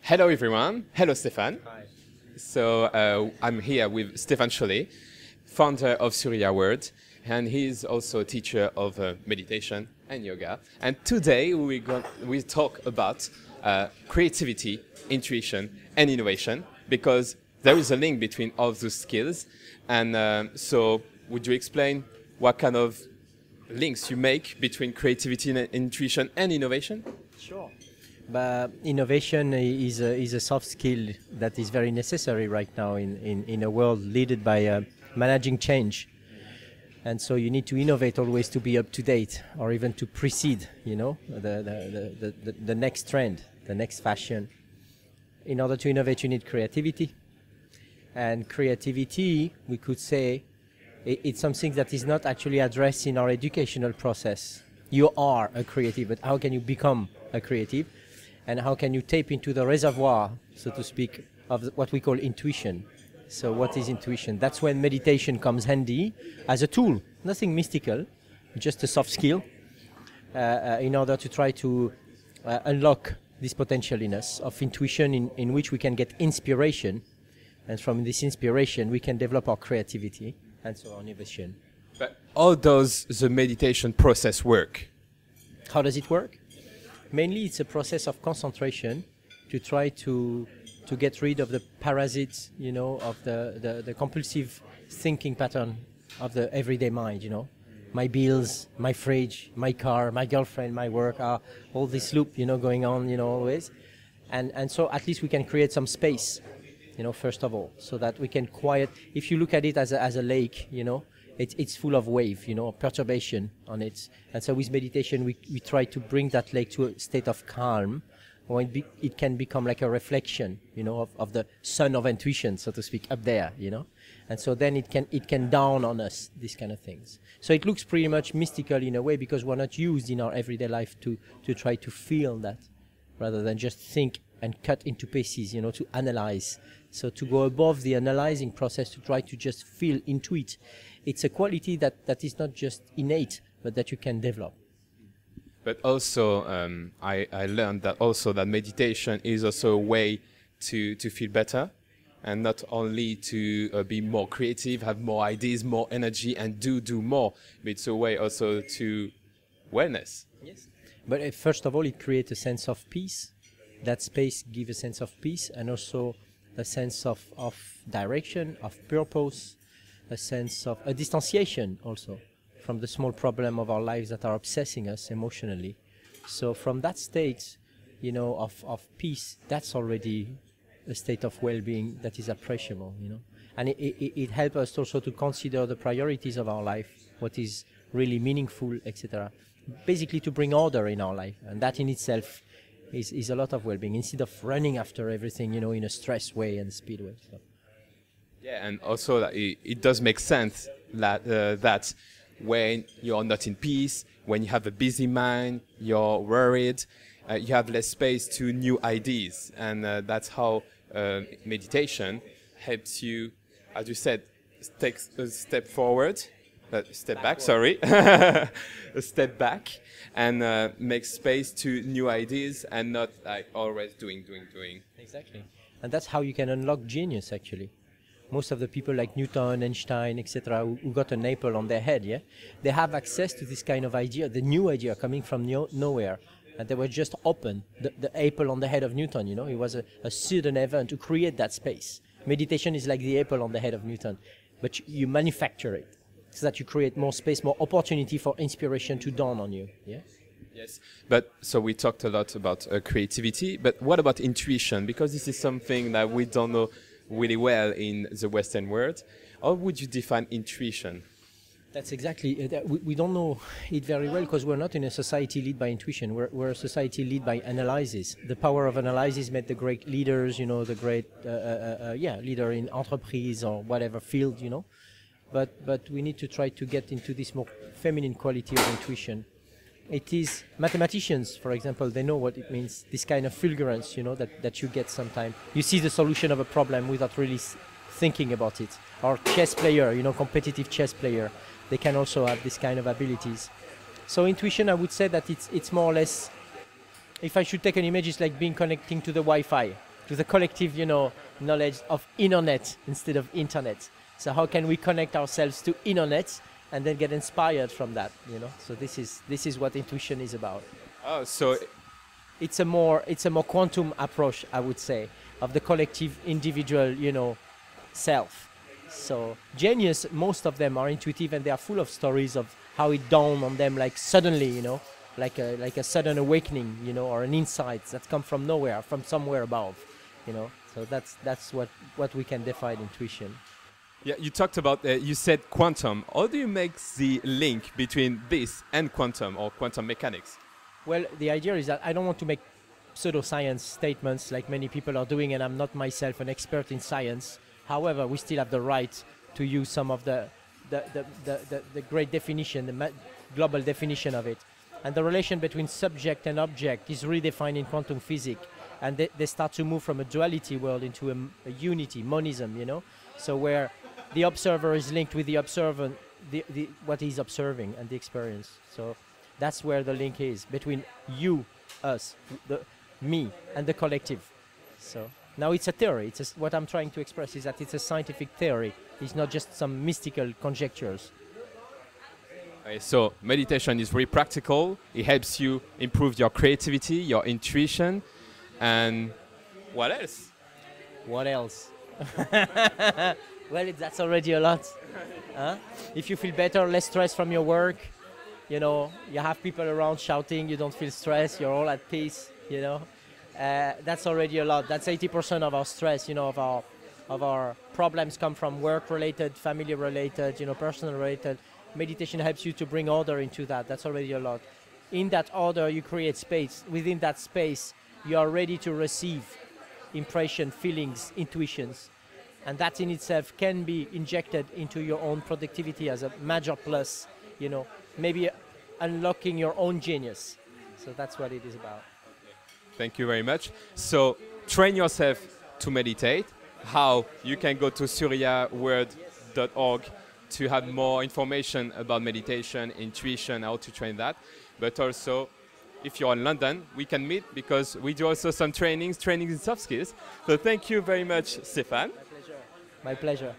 Hello everyone. Hello Stephane. Hi. So I'm here with Stephane Chollet, founder of Surya World, and he's also a teacher of meditation and yoga. And today we talk about creativity, intuition, and innovation, because there is a link between all those skills. And so would you explain what kind of links you make between creativity and intuition and innovation? Sure. But innovation is a soft skill that is very necessary right now in a world led by managing change. And so you need to innovate always to be up to date, or even to precede, the next trend, the next fashion. In order to innovate, you need creativity. And creativity, we could say, it's something that is not actually addressed in our educational process. You are a creative, but how can you become a creative? And how can you tap into the reservoir, so to speak, of what we call intuition? So what is intuition? That's when meditation comes handy as a tool, nothing mystical, just a soft skill, in order to try to unlock this potential in us of intuition in which we can get inspiration. And from this inspiration, we can develop our creativity and so our innovation. But how does the meditation process work? How does it work? Mainly, it's a process of concentration to try to get rid of the parasites, of the compulsive thinking pattern of the everyday mind, My bills, my fridge, my car, my girlfriend, my work, all this loop, going on, always. And so at least we can create some space, first of all, so that we can quiet. If you look at it as a lake, it's full of wave, perturbation on it. And so with meditation, we try to bring that lake to a state of calm, or it can become like a reflection, of the sun of intuition, so to speak, up there, And so then it can dawn on us, these kind of things. So it looks pretty much mystical in a way, because we're not used in our everyday life to try to feel that, rather than just think and cut into pieces, to analyze. So to go above the analyzing process, to try to just feel, intuit. It's a quality that is not just innate, but that you can develop. But also, I learned that meditation is also a way to feel better, and not only to be more creative, have more ideas, more energy, and do more, but it's a way also to wellness. Yes. But first of all, it creates a sense of peace. That space gives a sense of peace, and also a sense of direction, of purpose, a sense of a distanciation also from the small problem of our lives that are obsessing us emotionally. So from that state, of peace, that's already a state of well-being that is appreciable, And it helps us also to consider the priorities of our life, what is really meaningful, etc. Basically to bring order in our life, and that in itself is a lot of well-being, instead of running after everything, in a stress way and speed way. So. Yeah, and also that it does make sense that when you're not in peace, when you have a busy mind, you're worried, you have less space to new ideas. And that's how meditation helps you, as you said, take a step forward, step back, sorry, a step back, and make space to new ideas, and not like always doing. Exactly. And that's how you can unlock genius, actually. Most of the people like Newton, Einstein, etc., who got an apple on their head, they have access to this kind of idea, the new idea coming from nowhere. And they were just open, the apple on the head of Newton, It was a sudden event to create that space. Meditation is like the apple on the head of Newton, but you manufacture it so that you create more space, more opportunity for inspiration to dawn on you. Yeah. Yes, but so we talked a lot about creativity, but what about intuition? Because this is something that we don't know really well in the Western world. How would you define intuition? That's exactly, we don't know it very well, because we're not in a society led by intuition. We're a society led by analysis. The power of analysis made the great leaders, the great leader in entreprise or whatever field, But we need to try to get into this more feminine quality of intuition. It is mathematicians, for example, they know what it means, this kind of fulgurance, that you get sometimes. You see the solution of a problem without really thinking about it. Or chess player, competitive chess player, they can also have this kind of abilities. So intuition, I would say that it's more or less, if I should take an image, it's like being connecting to the Wi-Fi. to the collective, knowledge of internet instead of internet. So how can we connect ourselves to internet and then get inspired from that? So this is what intuition is about. Oh, so it's a more quantum approach, I would say, of the collective, individual, self. So genius, most of them are intuitive, and they are full of stories of how it dawned on them, like suddenly, like a sudden awakening, or an insight that come from nowhere, from somewhere above, So that's what we can define intuition. Yeah, you talked about, you said quantum. How do you make the link between this and quantum or quantum mechanics? Well, the idea is that I don't want to make pseudoscience statements like many people are doing, and I'm not myself an expert in science. However, we still have the right to use some of the great definition, the global definition of it. And the relation between subject and object is redefined in quantum physics. And they start to move from a duality world into a unity, monism, So where the observer is linked with the observer, what he's observing and the experience. So that's where the link is between you, us, me, and the collective. So now it's a theory. What I'm trying to express is that it's a scientific theory. It's not just some mystical conjectures. Okay, so meditation is very practical. It helps you improve your creativity, your intuition, and what else? What else? Well, that's already a lot. If you feel better, less stress from your work, you have people around shouting, you don't feel stressed, you're all at peace, That's already a lot. That's 80% of our stress, of our problems come from work-related, family-related, personal-related. Meditation helps you to bring order into that. That's already a lot. In that order, you create space. Within that space, you are ready to receive impression, feelings, intuitions. And that in itself can be injected into your own productivity as a major plus, maybe unlocking your own genius. So that's what it is about. Thank you very much. So train yourself to meditate. How? You can go to suryaworld.org to have more information about meditation, intuition, how to train that. But also, if you're in London, we can meet because we do also some trainings in soft skills. So thank you very much, Stephane. My pleasure. My pleasure.